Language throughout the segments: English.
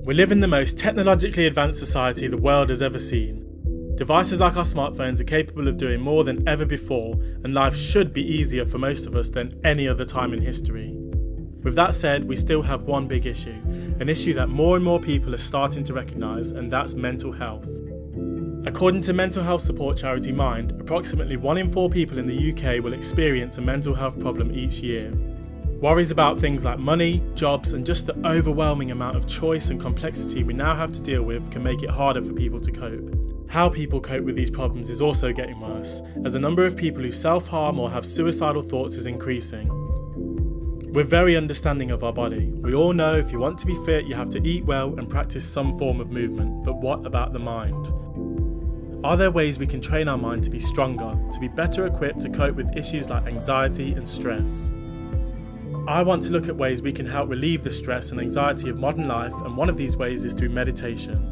We live in the most technologically advanced society the world has ever seen. Devices like our smartphones are capable of doing more than ever before, and life should be easier for most of us than any other time in history. With that said, we still have one big issue, an issue that more and more people are starting to recognise, and that's mental health. According to mental health support charity Mind, approximately 1 in 4 people in the UK will experience a mental health problem each year. Worries about things like money, jobs, and just the overwhelming amount of choice and complexity we now have to deal with can make it harder for people to cope. How people cope with these problems is also getting worse, as the number of people who self-harm or have suicidal thoughts is increasing. We're very understanding of our body. We all know if you want to be fit, you have to eat well and practice some form of movement, but what about the mind? Are there ways we can train our mind to be stronger, to be better equipped to cope with issues like anxiety and stress? I want to look at ways we can help relieve the stress and anxiety of modern life, and one of these ways is through meditation.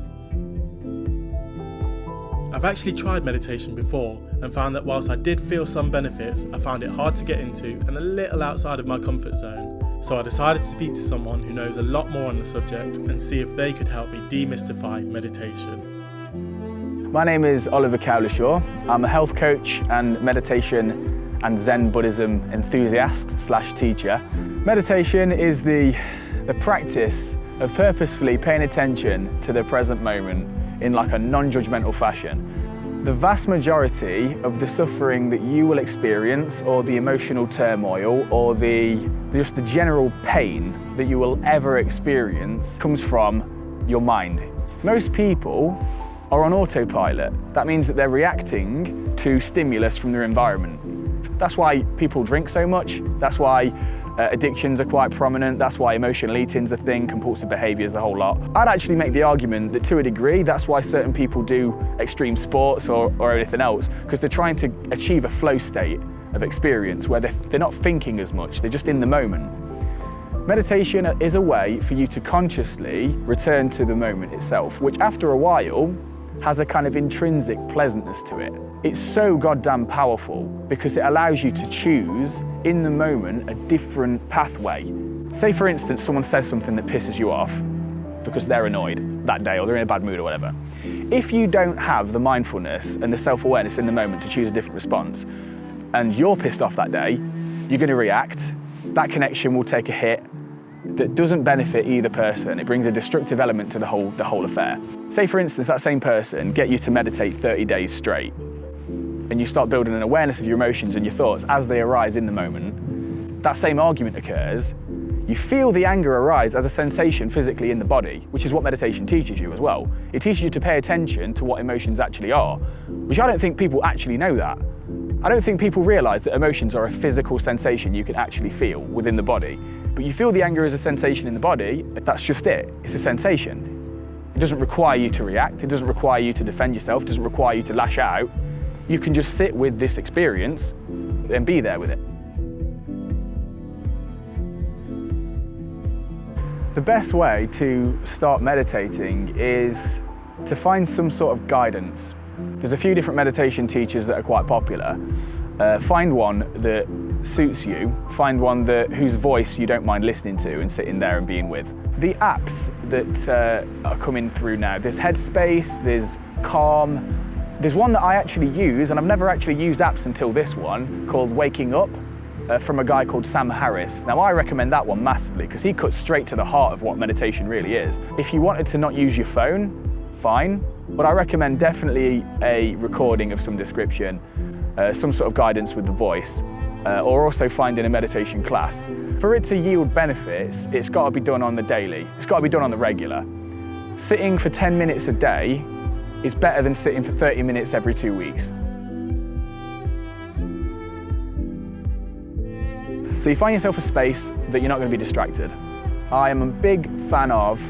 I've actually tried meditation before and found that whilst I did feel some benefits, I found it hard to get into and a little outside of my comfort zone. So I decided to speak to someone who knows a lot more on the subject and see if they could help me demystify meditation. My name is Oliver Cowlishaw. I'm a health coach and meditation and Zen Buddhism enthusiast / teacher. Meditation is the practice of purposefully paying attention to the present moment in like a non-judgmental fashion. The vast majority of the suffering that you will experience, or the emotional turmoil, or just the general pain that you will ever experience comes from your mind. Most people are on autopilot. That means that they're reacting to stimulus from their environment. That's why people drink so much. That's why addictions are quite prominent. That's why emotional eating's a thing, compulsive behaviour's a whole lot. I'd actually make the argument that to a degree, that's why certain people do extreme sports or anything else, because they're trying to achieve a flow state of experience where they're not thinking as much, they're just in the moment. Meditation is a way for you to consciously return to the moment itself, which after a while has a kind of intrinsic pleasantness to it. It's so goddamn powerful because it allows you to choose in the moment a different pathway. Say for instance, someone says something that pisses you off because they're annoyed that day or they're in a bad mood or whatever. If you don't have the mindfulness and the self-awareness in the moment to choose a different response, and you're pissed off that day, you're going to react. That connection will take a hit that doesn't benefit either person. It brings a destructive element to the whole affair. Say for instance, that same person get you to meditate 30 days straight, and you start building an awareness of your emotions and your thoughts as they arise in the moment. That same argument occurs. You feel the anger arise as a sensation physically in the body, which is what meditation teaches you as well. It teaches you to pay attention to what emotions actually are, which I don't think people actually know that. I don't think people realise that emotions are a physical sensation you can actually feel within the body. But you feel the anger as a sensation in the body, that's just it. It's a sensation. It doesn't require you to react, it doesn't require you to defend yourself, it doesn't require you to lash out. You can just sit with this experience and be there with it. The best way to start meditating is to find some sort of guidance. There's a few different meditation teachers that are quite popular. Find one that suits you, find one whose voice you don't mind listening to and sitting there and being with. The apps that are coming through now, there's Headspace, there's Calm, there's one that I actually use, and I've never actually used apps until this one, called Waking Up, from a guy called Sam Harris. Now I recommend that one massively because he cuts straight to the heart of what meditation really is. If you wanted to not use your phone, fine, but I recommend definitely a recording of some description, some sort of guidance with the voice, or also finding a meditation class. For it to yield benefits, it's got to be done on the daily. It's got to be done on the regular. Sitting for 10 minutes a day is better than sitting for 30 minutes every 2 weeks. So you find yourself a space that you're not going to be distracted. I am a big fan of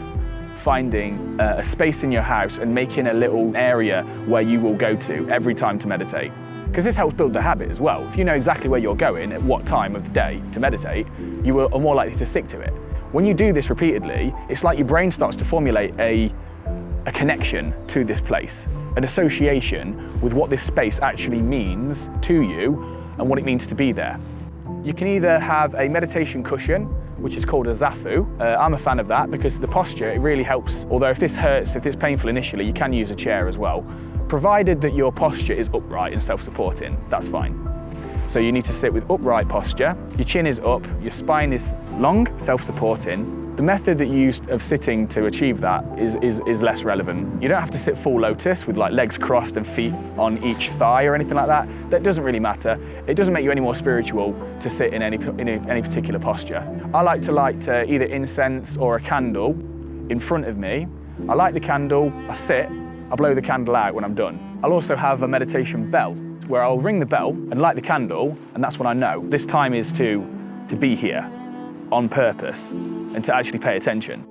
finding a space in your house and making a little area where you will go to every time to meditate. Because this helps build the habit as well. If you know exactly where you're going at what time of the day to meditate, you are more likely to stick to it. When you do this repeatedly, it's like your brain starts to formulate a connection to this place, an association with what this space actually means to you and what it means to be there. You can either have a meditation cushion, which is called a zafu. I'm a fan of that because the posture, it really helps. Although if this hurts, if it's painful initially, you can use a chair as well. Provided that your posture is upright and self-supporting, that's fine. So you need to sit with upright posture, your chin is up, your spine is long, self-supporting. The method that you use of sitting to achieve that is less relevant. You don't have to sit full lotus with like legs crossed and feet on each thigh or anything like that. That doesn't really matter. It doesn't make you any more spiritual to sit in any particular posture. I like to light either incense or a candle in front of me. I light the candle, I sit, I blow the candle out when I'm done. I'll also have a meditation bell where I'll ring the bell and light the candle, and that's when I know this time is to be here on purpose and to actually pay attention.